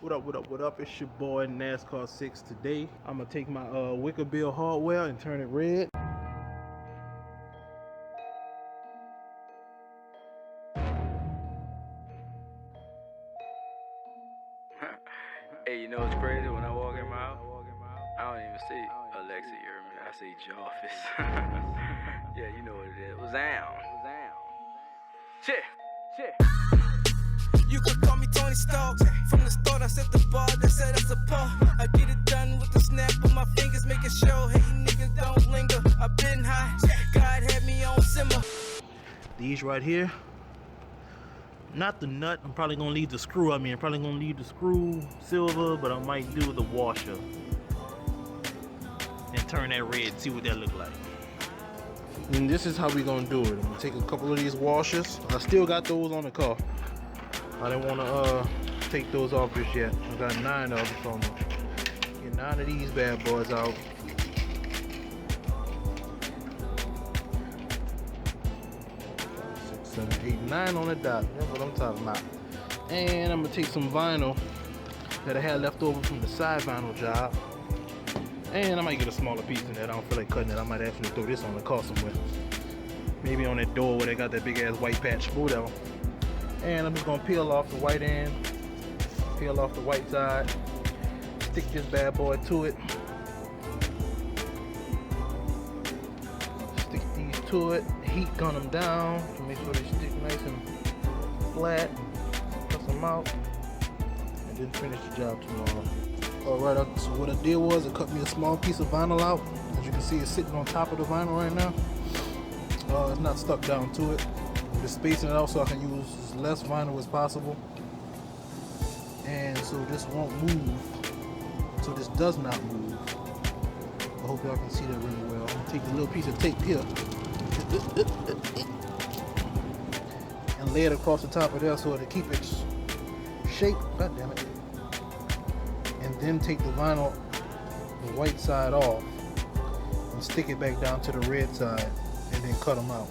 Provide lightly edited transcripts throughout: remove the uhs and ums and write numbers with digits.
What up? It's your boy NASCAR 6. Today I'm gonna take my Wickerbill hardware and turn it red. Hey, you know what's crazy? When I walk in my house, I don't even see Alexa, you hear me? I see Jarvis. Yeah, you know what it is. It was down. Shit. You could call me Tony Stark. From the start, I set the bar, they said that's a par. I get it done with the snap of my fingers, making sure hating niggas don't linger. I've been high, God had me on simmer. These right here, not the nut. I'm probably gonna leave the screw. I'm probably gonna leave the screw silver, but I might do the washer and turn that red and see what that look like. And this is how we gonna do it. I'm gonna take a couple of these washers. I still got those on the car. I didn't want to take those off just yet. I got 9 of them, so I'm gonna get 9 of these bad boys out. 6, 7, 8, 9 on the dot. That's what I'm talking about. And I'm gonna take some vinyl that I had left over from the side vinyl job. And I might get a smaller piece in that. I don't feel like cutting it. I might actually throw this on the car somewhere. Maybe on that door where they got that big ass white patch, whatever. And I'm just gonna peel off the white end, peel off the white side, stick this bad boy to it, stick these to it, heat gun them down to make sure they stick nice and flat, cut them out, and then finish the job tomorrow. Alright, so what I did was I cut me a small piece of vinyl out. As you can see, it's sitting on top of the vinyl right now. It's not stuck down to it. I'm just spacing it out so I can use as less vinyl as possible. And so this won't move. So this does not move. I hope y'all can see that really well. I'm gonna take the little piece of tape here and lay it across the top of there so it'll keep its shape. God damn it. And then take the vinyl, the white side off, and stick it back down to the red side, and then cut them out.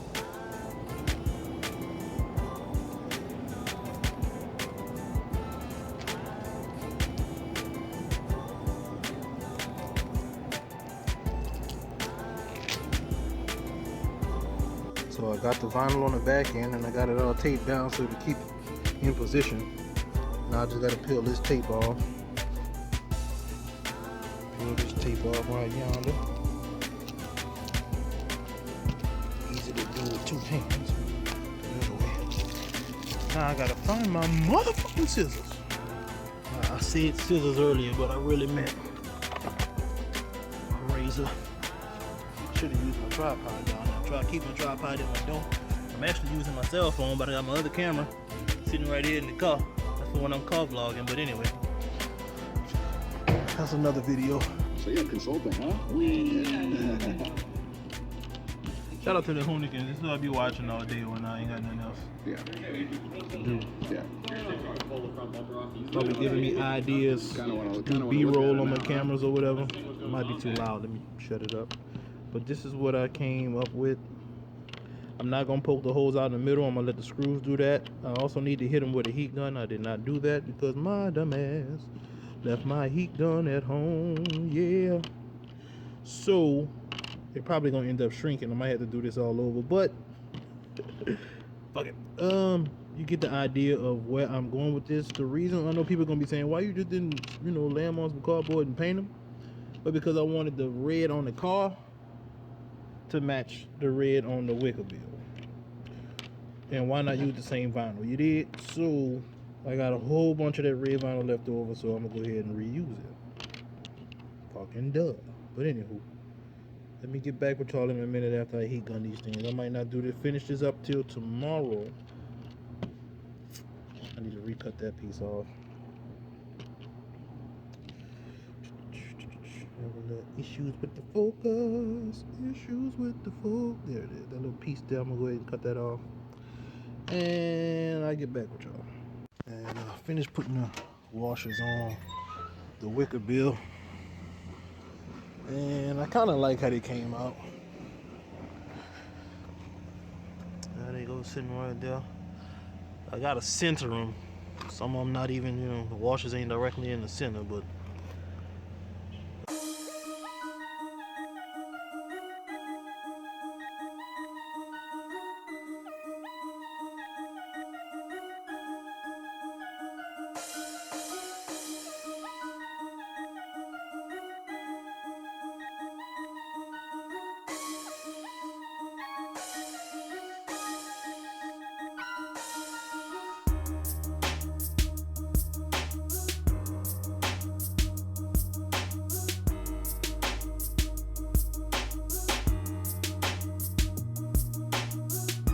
So I got the vinyl on the back end, and I got it all taped down so to keep in position. Now I just got to peel this tape off. Peel this tape off right yonder. Easy to do with 2 hands. Now I gotta find my motherfucking scissors. I said scissors earlier, but I really meant a razor. Should have used my tripod down there. Try to keep my tripod in my door. I'm actually using my cell phone, but I got my other camera sitting right here in the car. That's the one I'm car vlogging, but anyway. That's another video. So you're a consultant, huh? Shout out to the Hooligans. This is what I be watching all day when I ain't got nothing else Yeah. to do. Yeah. Probably giving me ideas, do B-roll on my cameras or whatever. It might be too loud. Let me shut it up. But this is what I came up with. I'm not gonna poke the holes out in the middle. I'm gonna let the screws do that. I also need to hit them with a heat gun. I did not do that because my dumb ass left my heat gun at home. Yeah. So they're probably gonna end up shrinking. I might have to do this all over, but fuck it. You get the idea of where I'm going with this. The reason I know people are gonna be saying, why you just didn't, lay them on some cardboard and paint them? But because I wanted the red on the car to match the red on the Wickerbill. And why not use the same vinyl? You did? So I got a whole bunch of that red vinyl left over, so I'm gonna go ahead and reuse it. Fucking duh. But anywho, let me get back with y'all in a minute after I heat gun these things. I might not do this, finish this up till tomorrow. I need to recut that piece off. Issues with the focus. Issues with the focus. There it is. That little piece there. I'm gonna go ahead and cut that off. And I get back with y'all. And I finished putting the washers on the Wickerbill. And I kind of like how they came out. There they go, sitting right there. I gotta center them Some of them not even, you know, the washers ain't directly in the center, but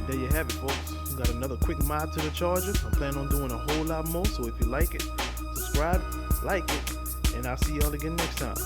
there you have it, folks. We got another quick mod to the charger. I'm planning on doing a whole lot more, so if you like it, subscribe, like it, and I'll see y'all again next time.